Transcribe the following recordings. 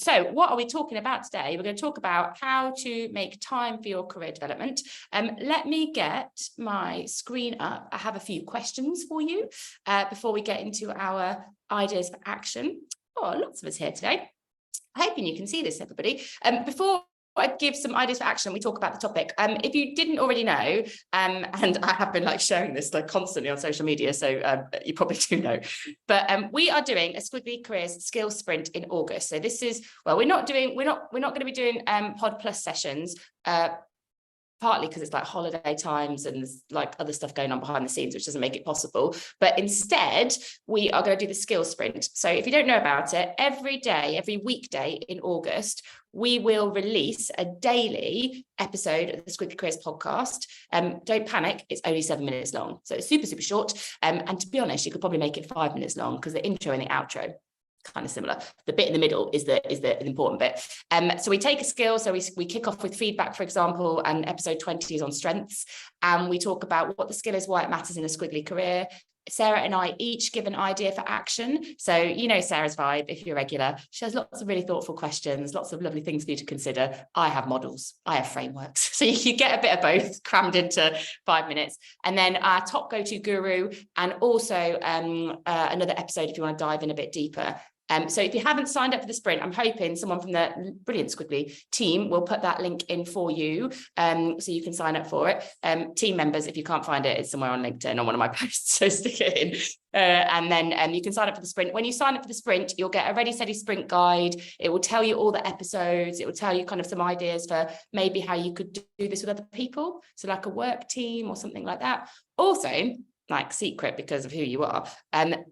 So what are we talking about today? We're going to talk about how to make time for your career development. Let me get my screen up. I have a few questions for you before we get into our ideas for action. Oh, lots of us here today. Hoping you can see this, everybody. Before I give some ideas for action, we talk about the topic. If you didn't already know, and I have been sharing this constantly on social media, so you probably do know, but we are doing a Squiggly Careers Skills Sprint in August. So this is, well, we're not going to be doing PodPlus sessions, partly because it's holiday times and there's other stuff going on behind the scenes, which doesn't make it possible. But instead, we are going to do the skills sprint. So if you don't know about it, every day, every weekday in August, we will release a daily episode of the Squiggly Careers podcast. Don't panic, it's only 7 minutes long. So it's super, super short. And to be honest, you could probably make it 5 minutes long because the intro and the outro kind of similar. The bit in the middle is the important bit. So we take a skill. So we kick off with feedback, for example, and episode 20 is on strengths. And we talk about what the skill is, why it matters in a squiggly career. Sarah and I each give an idea for action. So you know Sarah's vibe, if you're regular. She has lots of really thoughtful questions, lots of lovely things for you to consider. I have models, I have frameworks. So you get a bit of both crammed into 5 minutes. And then our top go-to guru, and also another episode if you want to dive in a bit deeper. So if you haven't signed up for the sprint, I'm hoping someone from the brilliant Squiggly team will put that link in for you, so you can sign up for it. Team members, if you can't find it, it's somewhere on LinkedIn on one of my posts, so stick it in. And then you can sign up for the sprint. When you sign up for the sprint, you'll get a Ready, Steady Sprint guide. It will tell you all the episodes. It will tell you kind of some ideas for maybe how you could do this with other people. So like a work team or something like that. Also, secret because of who you are,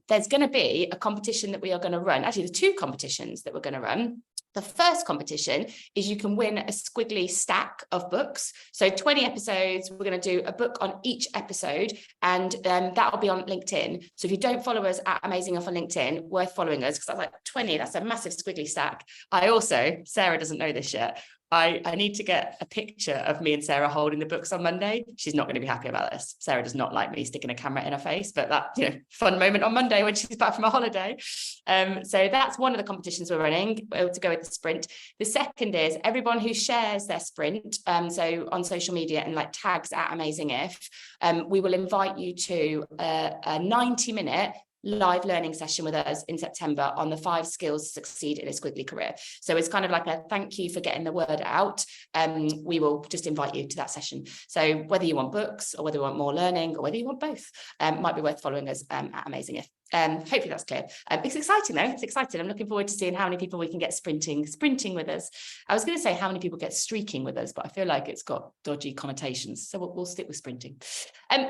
there's going to be a competition that we are going to run. Actually, there's two competitions that we're going to run. The first competition is you can win a Squiggly stack of books. So 20 episodes, we're going to do a book on each episode, and that will be on LinkedIn. So if you don't follow us at Amazing Off on LinkedIn, worth following us, because that's 20, that's a massive Squiggly stack. I also, Sarah doesn't know this yet, I need to get a picture of me and Sarah holding the books on Monday. She's not going to be happy about this. Sarah does not like me sticking a camera in her face, but that, fun moment on Monday when she's back from a holiday. So that's one of the competitions we're running to go with the sprint. The second is everyone who shares their sprint, so on social media and tags at Amazing If, we will invite you to a 90-minute live learning session with us in September on the 5 skills to succeed in a squiggly career. So it's kind of like a thank you for getting the word out. We will just invite you to that session. So whether you want books or whether you want more learning or whether you want both, might be worth following us at Amazing If. Hopefully that's clear. It's exciting though. It's exciting. I'm looking forward to seeing how many people we can get sprinting with us. I was going to say how many people get streaking with us, but I feel like it's got dodgy connotations. So we'll stick with sprinting.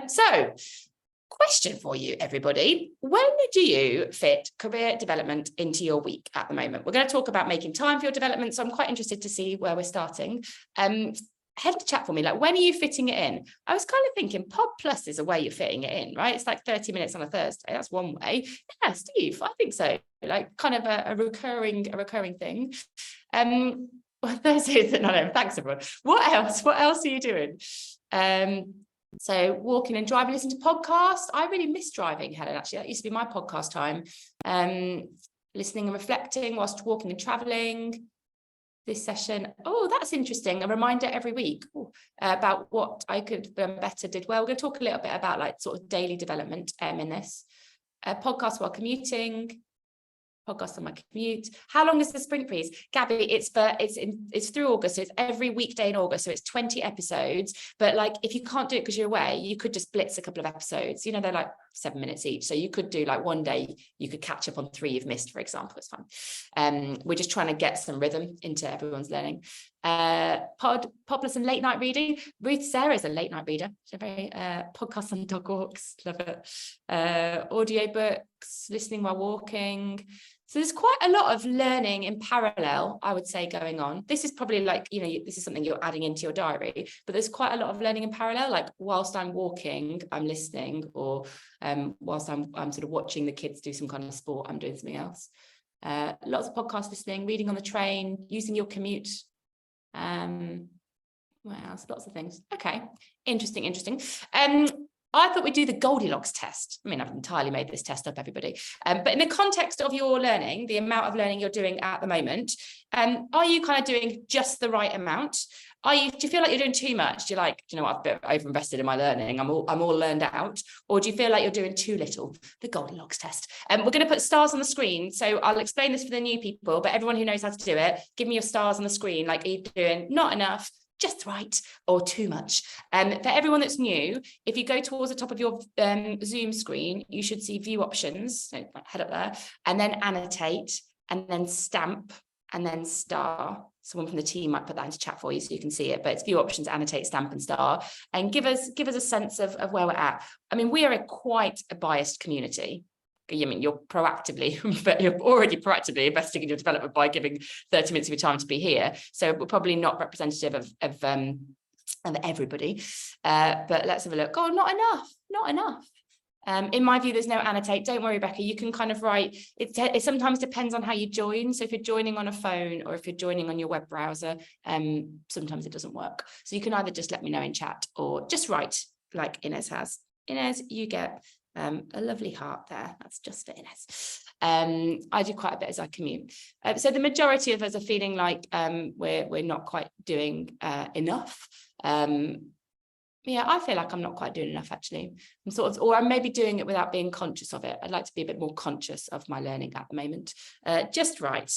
So question for you, everybody. When do you fit career development into your week at the moment? We're going to talk about making time for your development. So I'm quite interested to see where we're starting. Head to chat for me. When are you fitting it in? I was kind of thinking PodPlus is a way you're fitting it in, right? It's 30 minutes on a Thursday. That's one way. Yeah, Steve, I think so. Kind of a recurring thing. Thursdays at 9 a.m. Thanks, everyone. What else are you doing? So walking and driving, listen to podcasts. I really miss driving, Helen, actually. That used to be my podcast time. Listening and reflecting whilst walking and traveling. This session. Oh, that's interesting. A reminder every week about what I could have done better, did well. We're going to talk a little bit about sort of daily development in this. Podcast while commuting. Podcast on my commute. How long is the sprint, please? Gabby, it's through August, so it's every weekday in August, so it's 20 episodes. But if you can't do it because you're away, you could just blitz a couple of episodes. They're 7 minutes each, so you could do one day you could catch up on 3 you've missed, for example. It's fun. We're just trying to get some rhythm into everyone's learning. PodPlus and late night reading. Ruth Sarah is a late night reader. She's a very podcast on dog walks, love it. Audio books, listening while walking. So there's quite a lot of learning in parallel, I would say, going on. This is probably this is something you're adding into your diary, but there's quite a lot of learning in parallel. Whilst I'm walking, I'm listening, or whilst I'm sort of watching the kids do some kind of sport, I'm doing something else. Lots of podcast listening, reading on the train, using your commute. What else? Lots of things. Okay, interesting. I thought we'd do the Goldilocks test. I mean, I've entirely made this test up, everybody. But in the context of your learning, the amount of learning you're doing at the moment, are you kind of doing just the right amount? Do you feel like you're doing too much? Do you like, do you know what, I've been over-invested in my learning, I'm all learned out? Or do you feel like you're doing too little? The Goldilocks test. We're going to put stars on the screen. So I'll explain this for the new people, but everyone who knows how to do it, give me your stars on the screen. Like, are you doing not enough, just right, or too much? For everyone that's new, if you go towards the top of your Zoom screen, you should see view options. So head up there, and then annotate, and then stamp, and then star. Someone from the team might put that into chat for you so you can see it, but it's view options, annotate, stamp, and star, and give us a sense of where we're at. I mean, we are quite a biased community. I mean, you're already proactively investing in your development by giving 30 minutes of your time to be here. So we're probably not representative of everybody. But let's have a look. Oh, not enough. In my view, there's no annotate. Don't worry, Becca. You can kind of write. It sometimes depends on how you join. So if you're joining on a phone or if you're joining on your web browser, sometimes it doesn't work. So you can either just let me know in chat or just write like Inez has. Inez, you get a lovely heart there. That's just for Inez. I do quite a bit as I commute. So the majority of us are feeling like we're not quite doing enough. Yeah, I feel like I'm not quite doing enough, actually. I'm sort of, or I'm maybe doing it without being conscious of it. I'd like to be a bit more conscious of my learning at the moment. Just right.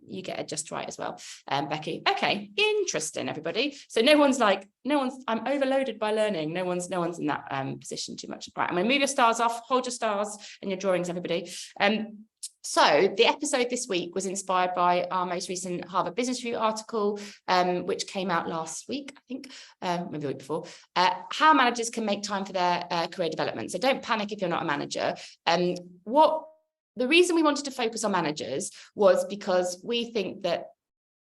You get it just right as well, Becky. Okay, interesting, everybody. So I'm overloaded by learning. No one's in that position too much. Right, I'm going to move your stars off, hold your stars and your drawings, everybody. So the episode this week was inspired by our most recent Harvard Business Review article, which came out last week, I think, maybe the week before, how managers can make time for their career development. So don't panic if you're not a manager. The reason we wanted to focus on managers was because we think that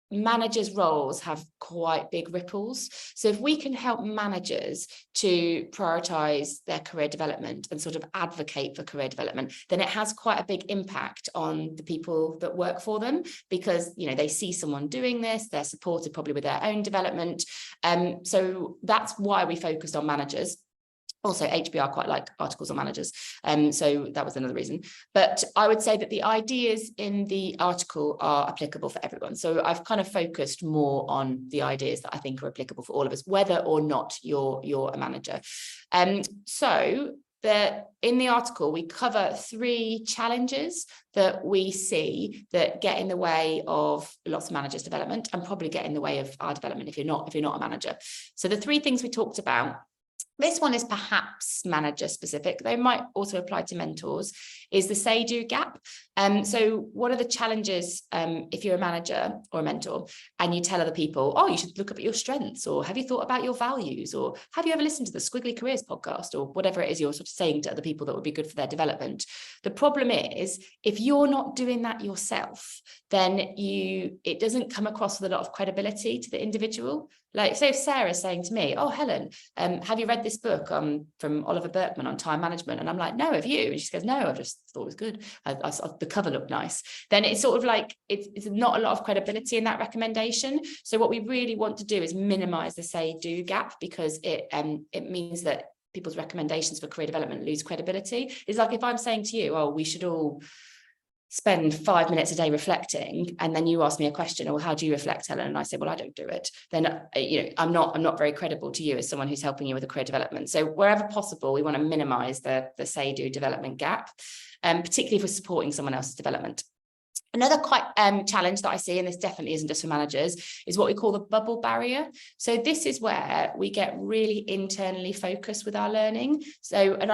managers' roles have quite big ripples. So if we can help managers to prioritize their career development and sort of advocate for career development, then it has quite a big impact on the people that work for them, because, you know, they see someone doing this, they're supported probably with their own development. So that's why we focused on managers. Also, HBR quite like articles on managers. So that was another reason. But I would say that the ideas in the article are applicable for everyone. So I've kind of focused more on the ideas that I think are applicable for all of us, whether or not you're a manager. So in the article, we cover 3 challenges that we see that get in the way of lots of managers' development, and probably get in the way of our development if you're not a manager. So the 3 things we talked about, this one is perhaps manager specific, they might also apply to mentors, is the say-do gap. So one of the challenges, if you're a manager or a mentor and you tell other people, oh, you should look up at your strengths, or have you thought about your values, or have you ever listened to the Squiggly Careers podcast, or whatever it is you're sort of saying to other people that would be good for their development. The problem is, if you're not doing that yourself, then it doesn't come across with a lot of credibility to the individual. Like, say if Sarah's saying to me, oh, Helen, have you read this book from Oliver Burkeman on time management? And I'm like, no, have you? And she goes, no, I just thought it was good. The cover looked nice. Then it's sort of like, it's not a lot of credibility in that recommendation. So what we really want to do is minimize the say-do gap, because it means that people's recommendations for career development lose credibility. It's like if I'm saying to you, oh, we should all spend 5 minutes a day reflecting, and then you ask me a question, or how do you reflect, Helen? And I say, well, I don't do it. Then I'm not very credible to you as someone who's helping you with a career development. So wherever possible, we want to minimize the say-do development gap, particularly if we're supporting someone else's development. Another quite challenge that I see, and this definitely isn't just for managers, is what we call the bubble barrier. So this is where we get really internally focused with our learning. So, and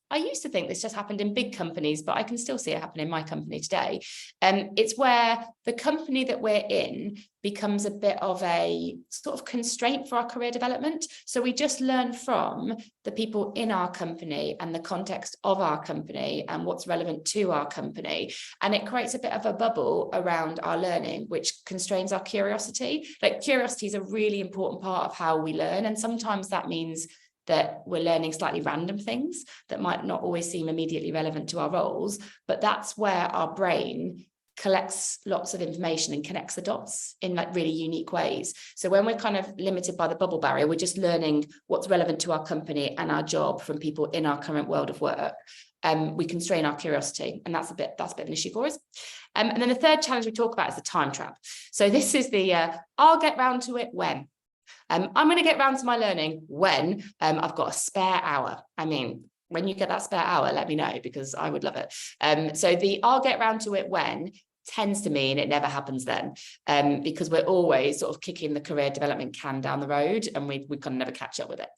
I used to think this just happened in big companies, but I can still see it happen in my company today. It's where the company that we're in becomes a bit of a sort of constraint for our career development. So we just learn from the people in our company and the context of our company and what's relevant to our company. And it creates a bit of a bubble around our learning, which constrains our curiosity. Like, curiosity is a really important part of how we learn. And sometimes that means that we're learning slightly random things that might not always seem immediately relevant to our roles, but that's where our brain collects lots of information and connects the dots in like really unique ways. So when we're kind of limited by the bubble barrier, we're just learning what's relevant to our company and our job from people in our current world of work. We constrain our curiosity, and that's a bit of an issue for us. And then the third challenge we talk about is the time trap. So this is the I'll get round to it when. I'm going to get round to my learning when I've got a spare hour. I mean, when you get that spare hour, let me know, because I would love it. So the I'll get round to it when tends to mean it never happens then, because we're always sort of kicking the career development can down the road, and we kind of never catch up with it.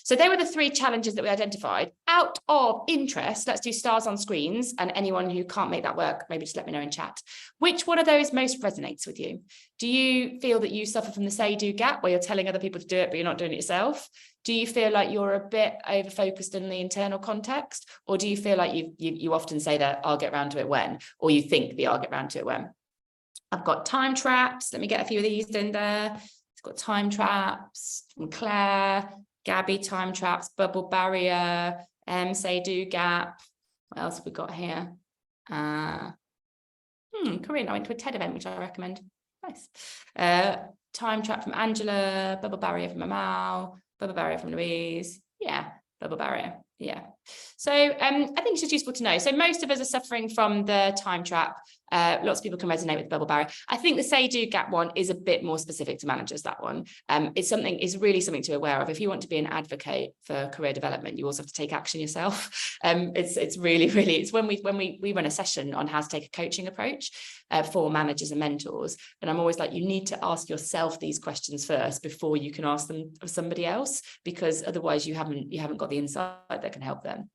So they were the 3 challenges that we identified. Out of interest, let's do stars on screens, and anyone who can't make that work, maybe just let me know in chat. Which one of those most resonates with you? Do you feel that you suffer from the say-do gap, where you're telling other people to do it, but you're not doing it yourself? Do you feel like you're a bit over-focused in the internal context? Or do you feel like you often say that I'll get round to it when, or you think the I'll get round to it when? I've got time traps. Let me get a few of these in there. It's got time traps from Claire. Gabby, time traps, bubble barrier, say-do gap. What else have we got here? Corinne, I went to a TED event, which I recommend. Nice. Time trap from Angela, bubble barrier from Amal, bubble barrier from Louise. Yeah, bubble barrier. Yeah. So I think it's just useful to know. So most of us are suffering from the time trap. Lots of people can resonate with the bubble barrier. I think the say-do gap one is a bit more specific to managers, that one. It's really something to be aware of. If you want to be an advocate for career development, you also have to take action yourself. It's when we run a session on how to take a coaching approach for managers and mentors. And I'm always like, you need to ask yourself these questions first before you can ask them of somebody else, because otherwise you haven't got the insight that can help them.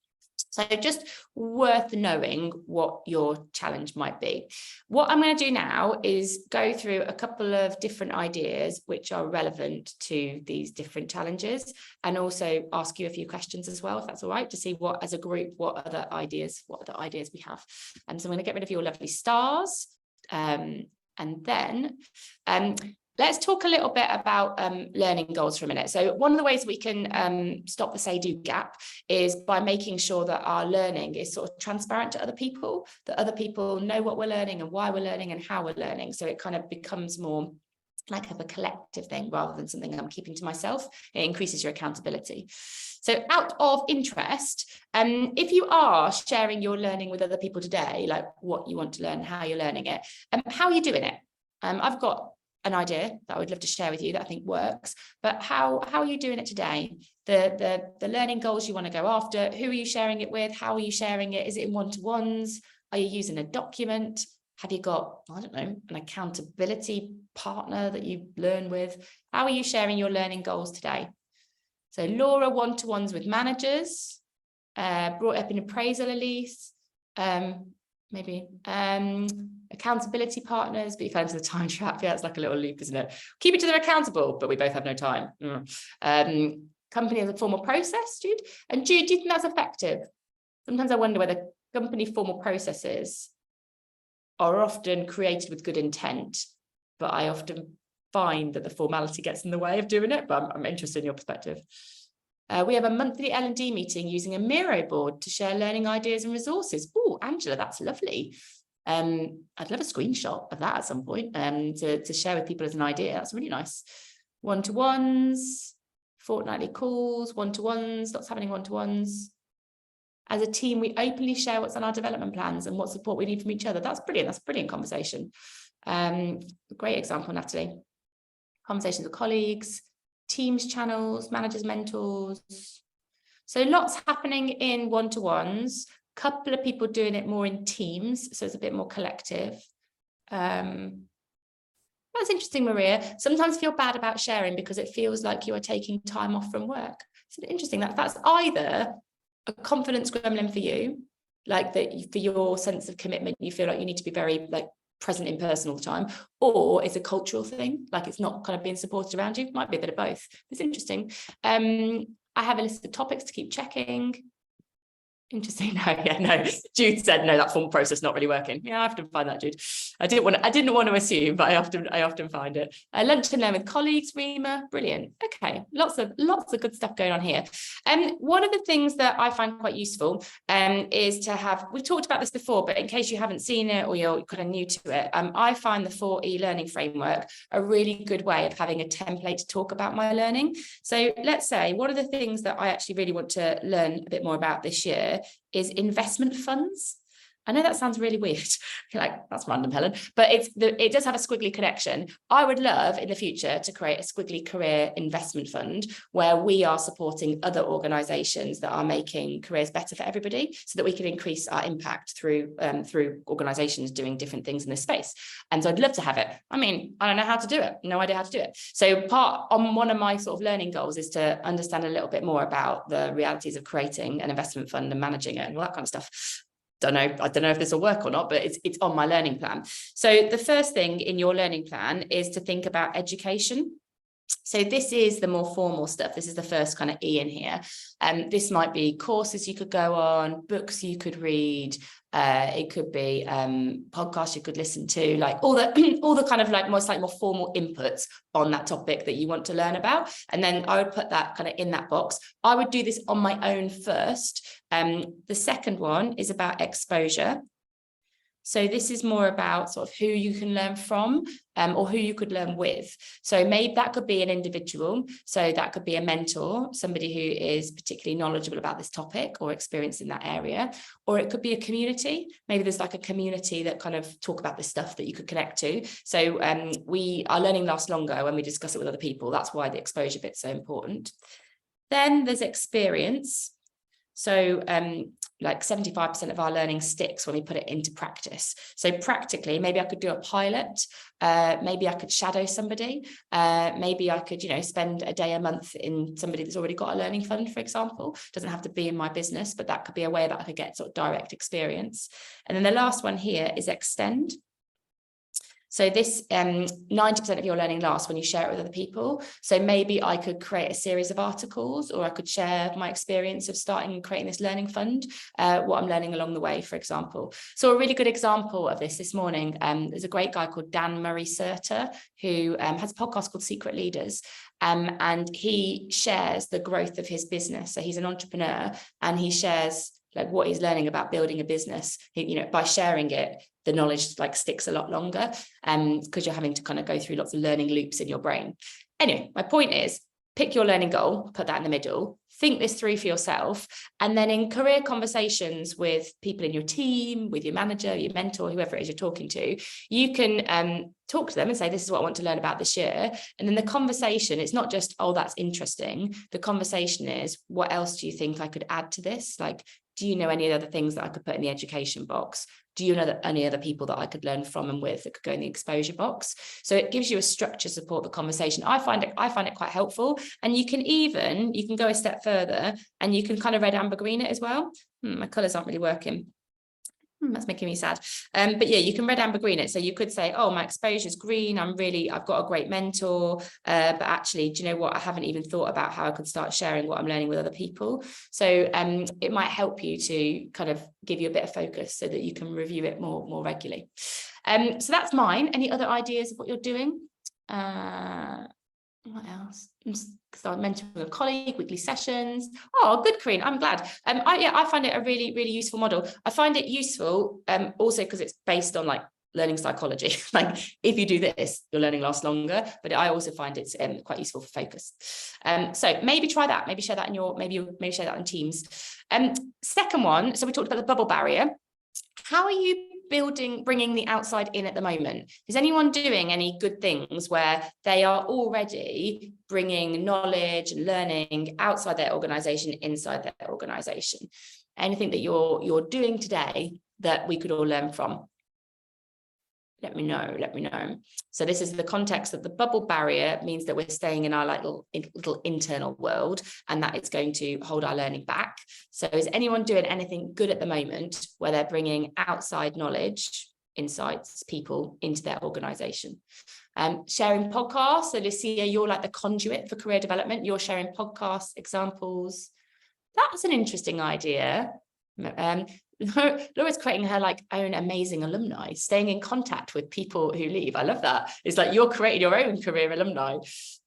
So just worth knowing what your challenge might be. What I'm going to do now is go through a couple of different ideas which are relevant to these different challenges, and also ask you a few questions as well, if that's all right, to see what, as a group, what other ideas we have. So I'm going to get rid of your lovely stars, and then let's talk a little bit about learning goals for a minute. So one of the ways we can stop the say-do gap is by making sure that our learning is sort of transparent to other people, that other people know what we're learning and why we're learning and how we're learning. So it kind of becomes more like of a collective thing rather than something I'm keeping to myself. It increases your accountability. So out of interest, if you are sharing your learning with other people today, like what you want to learn, how you're learning it, how are you doing it? I've got an idea that I would love to share with you that I think works, but how are you doing it today? The learning goals you want to go after, who are you sharing it with? How are you sharing it? Is it in one-to-ones? Are you using a document? Have you got, I don't know, an accountability partner that you learn with? How are you sharing your learning goals today? So Laura, one-to-ones with managers, brought up in appraisal, Elise, maybe accountability partners, but you fell into the time trap. Yeah, it's like a little loop, isn't it? Keep each other accountable, but we both have no time. Company as a formal process, Jude. And Jude, do you think that's effective? Sometimes I wonder whether company formal processes are often created with good intent, but I often find that the formality gets in the way of doing it, but I'm interested in your perspective. We have a monthly L&D meeting using a Miro board to share learning ideas and resources. Oh, Angela, that's lovely. I'd love a screenshot of that at some point to share with people as an idea. That's really nice. One-to-ones, fortnightly calls, one-to-ones, lots happening one-to-ones. As a team, we openly share what's on our development plans and what support we need from each other. That's brilliant. That's a brilliant conversation. Great example, Natalie. Conversations with colleagues, Teams channels, managers, mentors. So lots happening in one-to-ones. Couple of people doing it more in teams, so it's a bit more collective. That's interesting, Maria. Sometimes feel bad about sharing because it feels like you are taking time off from work. So interesting that's either a confidence gremlin for you, like that for your sense of commitment, you feel like you need to be very like present in person all the time, or it's a cultural thing, like it's not kind of being supported around you. Might be a bit of both. It's interesting. I have a list of topics to keep checking. Interesting. No, yeah, no. Jude said no, that formal process not really working. Yeah, I often find that, Jude. I didn't want to assume, but I often find it. Lunch and learn with colleagues, Rima, brilliant. Okay, lots of good stuff going on here. One of the things that I find quite useful is to have. We've talked about this before, but in case you haven't seen it or you're kind of new to it, I find the 4E learning framework a really good way of having a template to talk about my learning. So let's say one of the things that I actually really want to learn a bit more about this year is investment funds. I know that sounds really weird. You're like, that's random, Helen, but it does have a squiggly connection. I would love in the future to create a squiggly career investment fund where we are supporting other organisations that are making careers better for everybody, so that we can increase our impact through organisations doing different things in this space. And so I'd love to have it. I mean, I don't know how to do it. No idea how to do it. So one of my sort of learning goals is to understand a little bit more about the realities of creating an investment fund and managing it and all that kind of stuff. I don't know if this will work or not, but it's on my learning plan. So the first thing in your learning plan is to think about education. So this is the more formal stuff. This is the first kind of E in here. This might be courses you could go on, books you could read. It could be podcasts you could listen to, like all the kind of like more formal inputs on that topic that you want to learn about. And then I would put that kind of in that box. I would do this on my own first. The second one is about exposure. So this is more about sort of who you can learn from or who you could learn with. So maybe that could be an individual. So that could be a mentor, somebody who is particularly knowledgeable about this topic or experienced in that area. Or it could be a community. Maybe there's like a community that kind of talk about this stuff that you could connect to. So our learning lasts longer when we discuss it with other people. That's why the exposure bit's so important. Then there's experience. So like 75% of our learning sticks when we put it into practice. So practically, maybe I could do a pilot, maybe I could shadow somebody, maybe I could, spend a day a month in somebody that's already got a learning fund, for example. Doesn't have to be in my business, but that could be a way that I could get sort of direct experience. And then the last one here is extend. So this 90% of your learning lasts when you share it with other people. So maybe I could create a series of articles, or I could share my experience of starting and creating this learning fund, what I'm learning along the way, for example. So a really good example of this morning, there's a great guy called Dan Murray Serter, who has a podcast called Secret Leaders. And he shares the growth of his business. So he's an entrepreneur and he shares like what he's learning about building a business. By sharing it, the knowledge like sticks a lot longer because you're having to kind of go through lots of learning loops in your brain. Anyway, my point is, pick your learning goal, put that in the middle, think this through for yourself. And then in career conversations with people in your team, with your manager, your mentor, whoever it is you're talking to, you can talk to them and say, this is what I want to learn about this year. And then the conversation, it's not just, oh, that's interesting. The conversation is, what else do you think I could add to this? Like, do you know any other things that I could put in the education box? Do you know that any other people that I could learn from and with that could go in the exposure box? So it gives you a structure to support the conversation. I find it quite helpful. And you can go a step further and you can kind of red, amber, green it as well. My colours aren't really working. That's making me sad. But yeah, you can red, amber, green it. So you could say, oh, my exposure is green. I've got a great mentor. But actually, do you know what? I haven't even thought about how I could start sharing what I'm learning with other people. So it might help you to kind of give you a bit of focus so that you can review it more regularly. So that's mine. Any other ideas of what you're doing? What else? Start mentoring a colleague, weekly sessions. Oh, good, Corinne. I'm glad. I find it a really, really useful model. I find it useful also because it's based on like learning psychology. Like if you do this, your learning lasts longer. But I also find it's quite useful for focus. So maybe try that. Maybe share that in maybe share that in Teams. Second one. So we talked about the bubble barrier. How are you bringing the outside in at the moment? Is anyone doing any good things where they are already bringing knowledge and learning outside their organization, inside their organization? Anything that you're doing today that we could all learn from? Let me know. So this is the context that the bubble barrier means that we're staying in our like little internal world, and that it's going to hold our learning back. So is anyone doing anything good at the moment where they're bringing outside knowledge, insights, people into their organization? Sharing podcasts. So Lucia, you're like the conduit for career development. You're sharing podcast examples. That's an interesting idea. Laura's creating her like own amazing alumni, staying in contact with people who leave. I love that. It's like you're creating your own career alumni.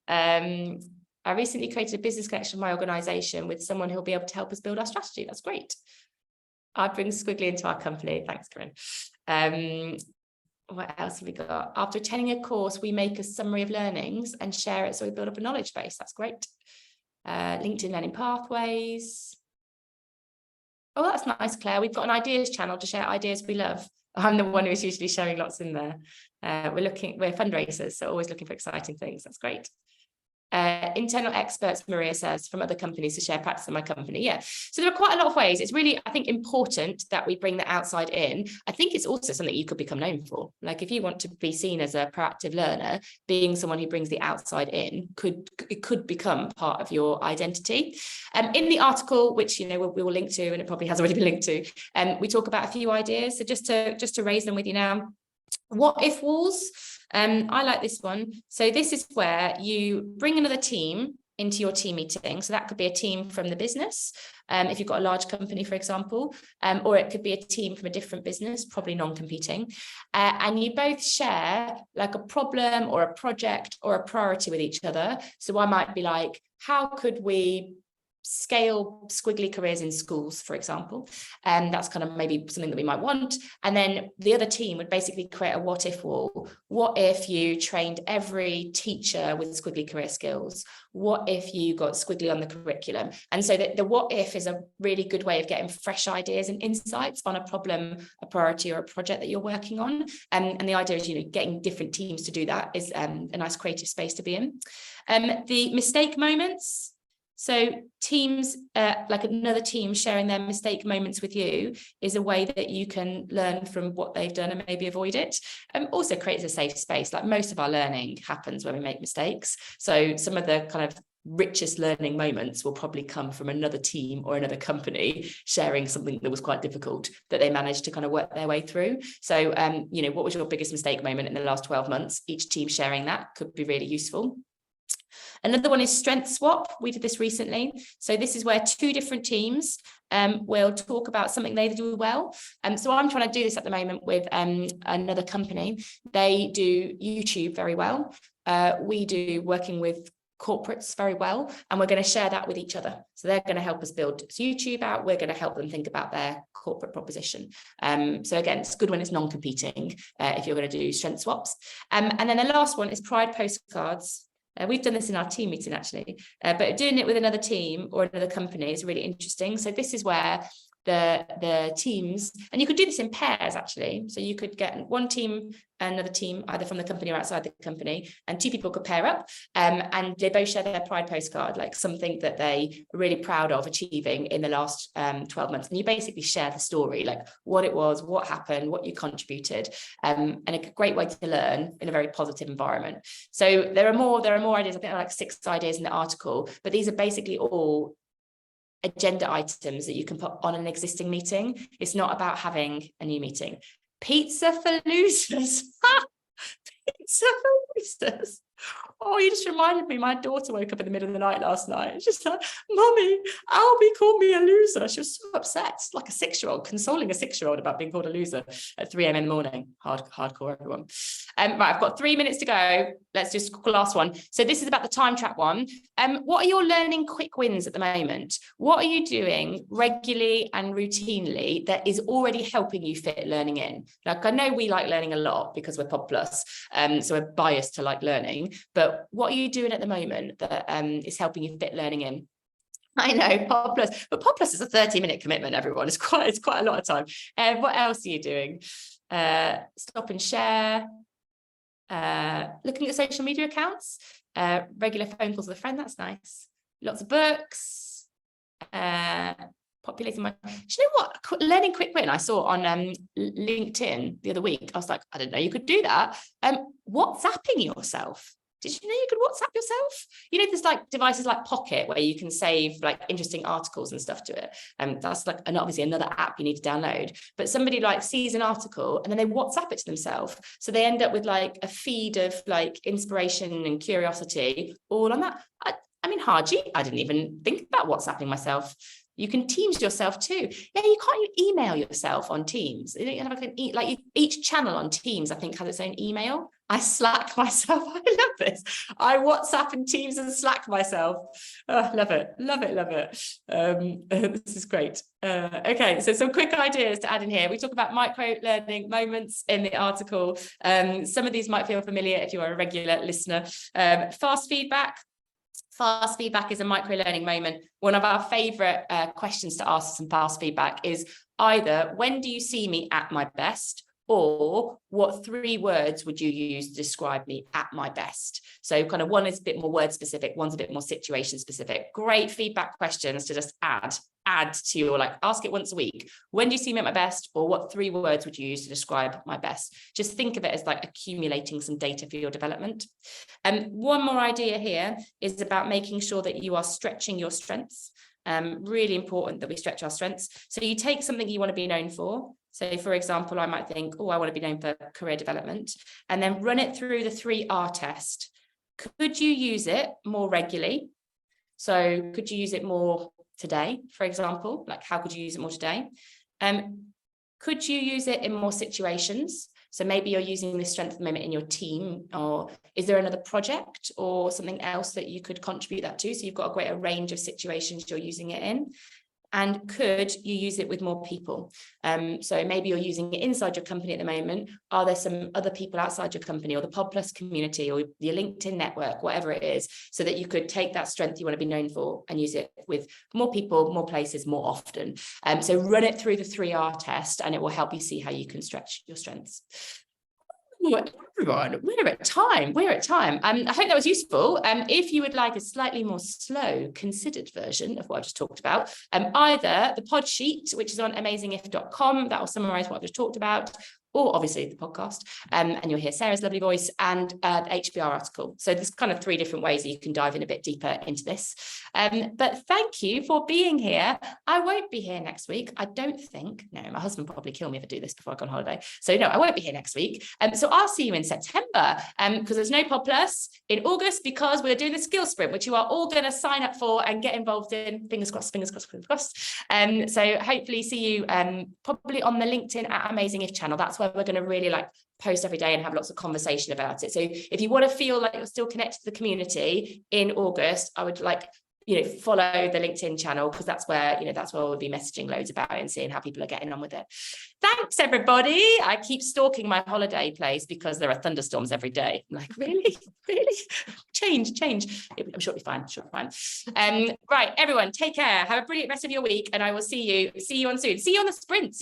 I recently created a business connection in my organization with someone who'll be able to help us build our strategy. That's great. I bring Squiggly into our company. Thanks, Corinne. What else have we got? After attending a course, we make a summary of learnings and share it so we build up a knowledge base. That's great. LinkedIn Learning Pathways. Oh, that's nice, Claire. We've got an ideas channel to share ideas we love. I'm the one who's usually showing lots in there. We're fundraisers, so always looking for exciting things. That's great. Internal experts, Maria says, from other companies to share practice in my company. Yeah, so there are quite a lot of ways. It's really, I think, important that we bring the outside in. I think it's also something you could become known for. Like if you want to be seen as a proactive learner, being someone who brings the outside in could become part of your identity. In the article, which we will link to, and it probably has already been linked to, we talk about a few ideas. So just to raise them with you now. What if walls? I like this one. So this is where you bring another team into your team meeting. So that could be a team from the business, if you've got a large company, for example, or it could be a team from a different business, probably non-competing. And you both share like a problem or a project or a priority with each other. So I might be like, how could we scale Squiggly careers in schools, for example, and that's kind of maybe something that we might want. And then the other team would basically create a what if wall. What if you trained every teacher with Squiggly career skills? What if you got Squiggly on the curriculum? And so the what if is a really good way of getting fresh ideas and insights on a problem, a priority, or a project that you're working on. And the idea is, getting different teams to do that is a nice creative space to be in. The mistake moments. So teams, like another team sharing their mistake moments with you is a way that you can learn from what they've done and maybe avoid it. Also creates a safe space. Like most of our learning happens when we make mistakes. So some of the kind of richest learning moments will probably come from another team or another company sharing something that was quite difficult that they managed to kind of work their way through. So, what was your biggest mistake moment in the last 12 months? Each team sharing that could be really useful. Another one is strength swap. We did this recently. So this is where two different teams will talk about something they do well. So I'm trying to do this at the moment with another company. They do YouTube very well. We do working with corporates very well, and we're going to share that with each other. So they're going to help us build YouTube out. We're going to help them think about their corporate proposition. So again, it's good when it's non-competing if you're going to do strength swaps. And then the last one is pride postcards. We've done this in our team meeting actually, but doing it with another team or another company is really interesting. So this is where the teams, and you could do this in pairs actually. So you could get one team and another team, either from the company or outside the company, and two people could pair up, and they both share their pride postcard, like something that they are really proud of achieving in the last 12 months. And you basically share the story, like what it was, what happened, what you contributed, and a great way to learn in a very positive environment. So there are more ideas. I think there are like 6 ideas in the article, but these are basically all agenda items that you can put on an existing meeting. It's not about having a new meeting. Pizza for losers. Pizza for losers. Oh, you just reminded me, my daughter woke up in the middle of the night last night. She's like, Mummy, Albie called me a loser. She was so upset, like a 6-year-old, consoling a 6-year-old about being called a loser at 3 a.m. in the morning. Hardcore, everyone. Right, I've got 3 minutes to go. Let's just last one. So this is about the time trap one. What are your learning quick wins at the moment? What are you doing regularly and routinely that is already helping you fit learning in? Like, I know we like learning a lot because we're PodPlus, so we're biased to like learning. But what are you doing at the moment that is helping you fit learning in? I know, PodPlus, but PodPlus is a 30-minute commitment, everyone. It's quite a lot of time. What else are you doing? Stop and share. Looking at social media accounts. Regular phone calls with a friend, that's nice. Lots of books. Populating my, do you know what, learning quick win I saw on LinkedIn the other week. I was like, I didn't know you could do that. WhatsApping yourself. Did you know you could WhatsApp yourself? There's like devices like Pocket where you can save like interesting articles and stuff to it. That's like, and obviously another app you need to download. But somebody like sees an article and then they WhatsApp it to themselves. So they end up with like a feed of like inspiration and curiosity all on that. I mean, Haji, I didn't even think about WhatsApping myself. You can Teams yourself too. Yeah, you can't email yourself on Teams. You have like each channel on Teams, I think, has its own email. I Slack myself. I love this. I WhatsApp and Teams and Slack myself. Oh, love it. Love it. Love it. This is great. Okay, so some quick ideas to add in here. We talk about micro learning moments in the article. Some of these might feel familiar if you are a regular listener. Fast feedback. Fast feedback is a micro learning moment. One of our favorite questions to ask some fast feedback is either, when do you see me at my best? Or what 3 words would you use to describe me at my best? So kind of one is a bit more word specific, one's a bit more situation specific. Great feedback questions to just add to your, like, ask it once a week. When do you see me at my best? Or what 3 words would you use to describe my best? Just think of it as like accumulating some data for your development. And one more idea here is about making sure that you are stretching your strengths. Really important that we stretch our strengths. So you take something you want to be known for. So for example, I might think, oh, I want to be known for career development, and then run it through the 3R test. Could you use it more regularly? So could you use it more today, for example? Like, how could you use it more today? Could you use it in more situations? So maybe you're using this strength at the moment in your team, or is there another project or something else that you could contribute that to? So you've got a greater range of situations you're using it in. And could you use it with more people? So maybe you're using it inside your company at the moment. Are there some other people outside your company, or the PodPlus community, or your LinkedIn network, whatever it is, so that you could take that strength you want to be known for and use it with more people, more places, more often. So run it through the 3R test, and it will help you see how you can stretch your strengths. Everyone, we're at time. I hope that was useful. If you would like a slightly more slow, considered version of what I just talked about, either the pod sheet, which is on amazingif.com, that will summarize what I've just talked about, or obviously the podcast, and you'll hear Sarah's lovely voice, and the HBR article. So there's kind of 3 different ways that you can dive in a bit deeper into this. But thank you for being here. I won't be here next week, I don't think. No, my husband will probably kill me if I do this before I go on holiday. So no, I won't be here next week. So I'll see you in September, because there's no PodPlus in August, because we're doing the skill sprint, which you are all going to sign up for and get involved in. Fingers crossed, fingers crossed, fingers crossed. So hopefully see you probably on the LinkedIn at Amazing If channel. That's where we're going to really like post every day and have lots of conversation about it. So if you want to feel like you're still connected to the community in August, I would like, follow the LinkedIn channel, because that's where, that's where we'll be messaging loads about it and seeing how people are getting on with it. Thanks, everybody. I keep stalking my holiday place because there are thunderstorms every day. I'm like, really? Change. I'm sure it'll be fine. Right, everyone, take care. Have a brilliant rest of your week, and I will see you on soon. See you on the sprint.